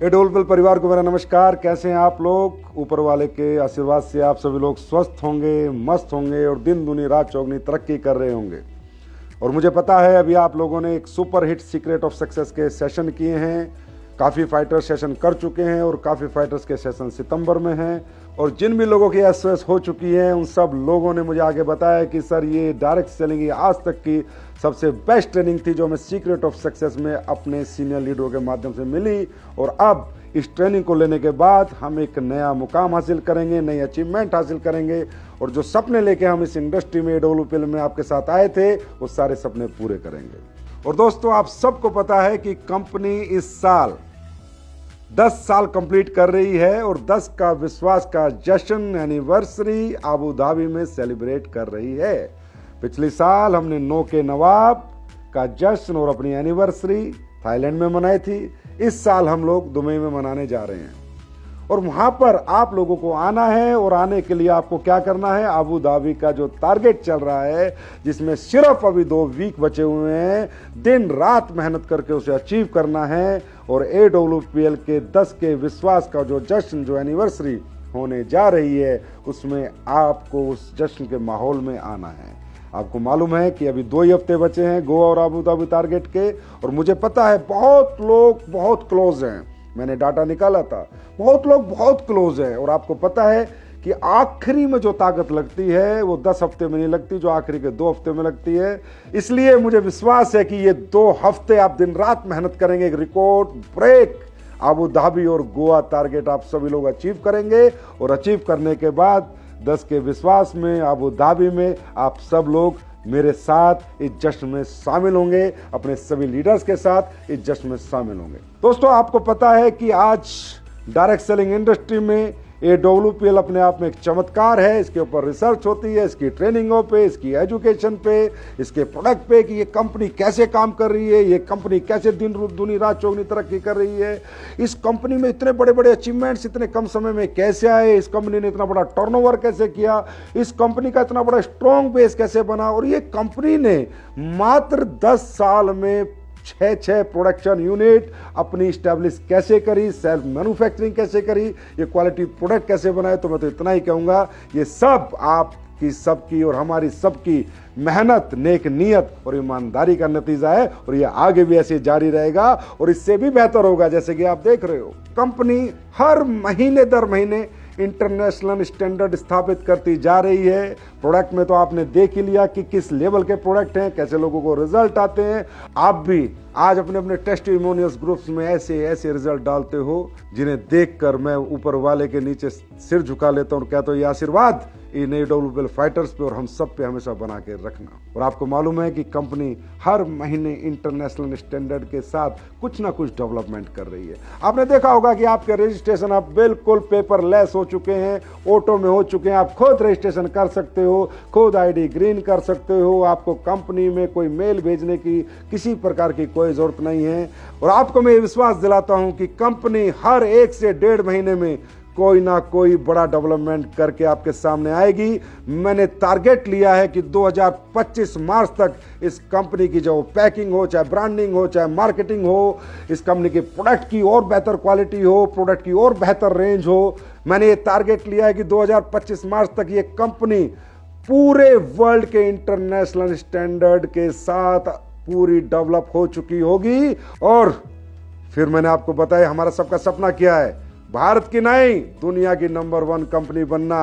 एडोलपल परिवार को मेरा नमस्कार। कैसे हैं आप लोग? ऊपर वाले के आशीर्वाद से आप सभी लोग स्वस्थ होंगे, मस्त होंगे और दिन दुनी रात चौगनी तरक्की कर रहे होंगे। और मुझे पता है अभी आप लोगों ने एक super hit secret of success के सेशन किए हैं। काफ़ी फाइटर सेशन कर चुके हैं और काफ़ी फाइटर्स के सेशन सितंबर में हैं। और जिन भी लोगों की एसएस हो चुकी है उन सब लोगों ने मुझे आगे बताया कि सर ये डायरेक्ट सेलिंग की आज तक की सबसे बेस्ट ट्रेनिंग थी जो हमें सीक्रेट ऑफ सक्सेस में अपने सीनियर लीडरों के माध्यम से मिली। और अब इस ट्रेनिंग को लेने के बाद हम एक नया मुकाम हासिल करेंगे, नई अचीवमेंट हासिल करेंगे और जो सपने लेके हम इस इंडस्ट्री में एडोलपल में आपके साथ आए थे वो सारे सपने पूरे करेंगे। और दोस्तों आप सबको पता है कि कंपनी इस साल 10 साल कंप्लीट कर रही है और 10 का विश्वास का जश्न एनिवर्सरी अबू धाबी में सेलिब्रेट कर रही है। पिछले साल हमने 9 के नवाब का जश्न और अपनी एनिवर्सरी थाईलैंड में मनाई थी। इस साल हम लोग दुबई में मनाने जा रहे हैं और वहां पर आप लोगों को आना है। और आने के लिए आपको क्या करना है, अबू धाबी का जो टारगेट चल रहा है जिसमें सिर्फ अभी 2 वीक बचे हुए हैं, दिन रात मेहनत करके उसे अचीव करना है। और एडोलपल के 10 के विश्वास का जो जश्न, जो एनिवर्सरी होने जा रही है, उसमें आपको उस जश्न के माहौल में आना है। आपको मालूम है कि अभी 2 ही हफ्ते बचे हैं गोवा और अबू धाबी टारगेट के। और मुझे पता है बहुत लोग बहुत क्लोज हैं, मैंने डाटा निकाला था, बहुत लोग बहुत क्लोज हैं। और आपको पता है कि आखिरी में जो ताकत लगती है वो 10 हफ्ते में नहीं लगती, जो आखिरी के 2 हफ्ते में लगती है। इसलिए मुझे विश्वास है कि ये 2 हफ्ते आप दिन रात मेहनत करेंगे, एक रिकॉर्ड ब्रेक अबू धाबी और गोवा टारगेट आप सभी लोग अचीव करेंगे। और अचीव करने के बाद 10 के विश्वास में अबू धाबी में आप सब लोग मेरे साथ इस जश्न में शामिल होंगे, अपने सभी लीडर्स के साथ इस जश्न में शामिल होंगे। दोस्तों आपको पता है कि आज डायरेक्ट सेलिंग इंडस्ट्री में एडोलपल अपने आप में एक चमत्कार है। इसके ऊपर रिसर्च होती है, इसकी ट्रेनिंगों पे, इसकी एजुकेशन पे, इसके प्रोडक्ट पे कि ये कंपनी कैसे काम कर रही है, ये कंपनी कैसे दिन दुनी रात चौगनी तरक्की कर रही है, इस कंपनी में इतने बड़े बड़े अचीवमेंट्स इतने कम समय में कैसे आए, इस कंपनी ने इतना बड़ा टर्नओवर कैसे किया, इस कंपनी का इतना बड़ा स्ट्रॉन्ग बेस कैसे बना। और ये कंपनी ने मात्र 10 साल में 6 प्रोडक्शन यूनिट अपनी स्टैब्लिश कैसे करी, सेल्फ मैन्युफैक्चरिंग कैसे करी, ये क्वालिटी प्रोडक्ट कैसे बनाए। तो मैं तो इतना ही कहूँगा, ये सब आपकी सबकी और हमारी सबकी मेहनत, नेक नियत और ईमानदारी का नतीजा है। और ये आगे भी ऐसे जारी रहेगा और इससे भी बेहतर होगा। जैसे कि आप देख रहे हो कंपनी हर महीने दर महीने इंटरनेशनल स्टैंडर्ड स्थापित करती जा रही है। प्रोडक्ट में तो आपने देख ही लिया कि किस लेवल के प्रोडक्ट हैं, कैसे लोगों को रिजल्ट आते हैं। आप भी आज अपने अपने टेस्टिमोनियल्स ग्रुप्स में ऐसे ऐसे रिजल्ट डालते हो जिन्हें देखकर मैं ऊपर वाले के नीचे सिर झुका लेता हूं और कहता हूं ये आशीर्वाद इन एडोलपल फाइटर्स पे और हम सब पे हमेशा बना के रखना। और आपको मालूम है कि कंपनी हर महीने इंटरनेशनल स्टैंडर्ड के साथ कुछ ना कुछ डेवलपमेंट कर रही है। आपने देखा होगा कि आपके रजिस्ट्रेशन अब बिल्कुल पेपरलेस हो चुके हैं, ऑटो में हो चुके हैं। आप खुद रजिस्ट्रेशन कर सकते हो, खुद आईडी ग्रीन कर सकते हो। आपको कंपनी में कोई मेल भेजने की किसी प्रकार की कोई जरूरत नहीं है। और आपको मैं विश्वास दिलाता हूं कि कंपनी हर 1 से 1.5 महीने में कोई ना कोई बड़ा डेवलपमेंट करके आपके सामने आएगी। मैंने टारगेट लिया है कि 2025 मार्च तक इस कंपनी की जो पैकिंग हो, चाहे ब्रांडिंग हो, चाहे मार्केटिंग हो, इस कंपनी के प्रोडक्ट की और बेहतर क्वालिटी हो, प्रोडक्ट की और बेहतर रेंज हो। मैंने ये टारगेट लिया है कि 2025 मार्च तक ये कंपनी पूरे वर्ल्ड के इंटरनेशनल स्टैंडर्ड के साथ पूरी डेवलप हो चुकी होगी। और फिर मैंने आपको बताया हमारा सबका सपना क्या है, भारत की नहीं दुनिया की नंबर 1 कंपनी बनना।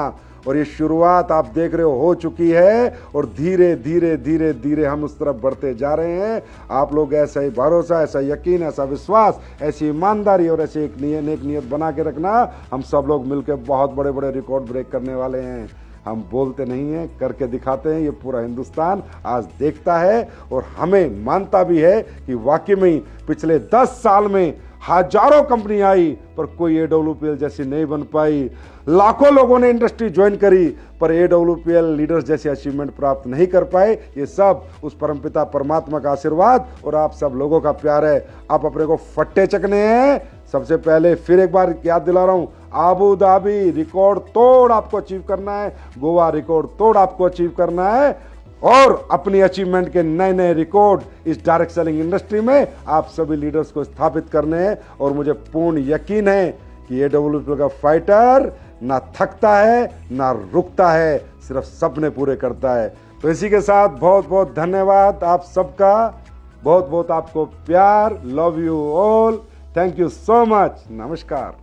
और ये शुरुआत आप देख रहे हो चुकी है और धीरे धीरे धीरे धीरे हम उस तरफ बढ़ते जा रहे हैं। आप लोग ऐसा ही भरोसा, ऐसा यकीन, ऐसा विश्वास, ऐसी ईमानदारी और ऐसे एक नेक नियत बना के रखना। हम सब लोग मिलकर बहुत बड़े बड़े रिकॉर्ड ब्रेक करने वाले हैं। हम बोलते नहीं हैं, करके दिखाते हैं। ये पूरा हिंदुस्तान आज देखता है और हमें मानता भी है कि वाकई में पिछले 10 साल में हजारों कंपनी आई पर कोई एडोलपल जैसी नहीं बन पाई। लाखों लोगों ने इंडस्ट्री ज्वाइन करी पर एडोलपल लीडर्स जैसे अचीवमेंट प्राप्त नहीं कर पाए। ये सब उस परमपिता परमात्मा का आशीर्वाद और आप सब लोगों का प्यार है। आप अपने को फट्टे चकने हैं। सबसे पहले फिर एक बार याद दिला रहा हूं, अबू धाबी रिकॉर्ड तोड़ आपको अचीव करना है, गोवा रिकॉर्ड तोड़ आपको अचीव करना है। और अपनी अचीवमेंट के नए नए रिकॉर्ड इस डायरेक्ट सेलिंग इंडस्ट्री में आप सभी लीडर्स को स्थापित करने हैं। और मुझे पूर्ण यकीन है कि AWP का फाइटर ना थकता है ना रुकता है, सिर्फ सपने पूरे करता है। तो इसी के साथ बहुत बहुत धन्यवाद आप सबका, बहुत बहुत आपको प्यार। Love you all, thank you so much, नमस्कार।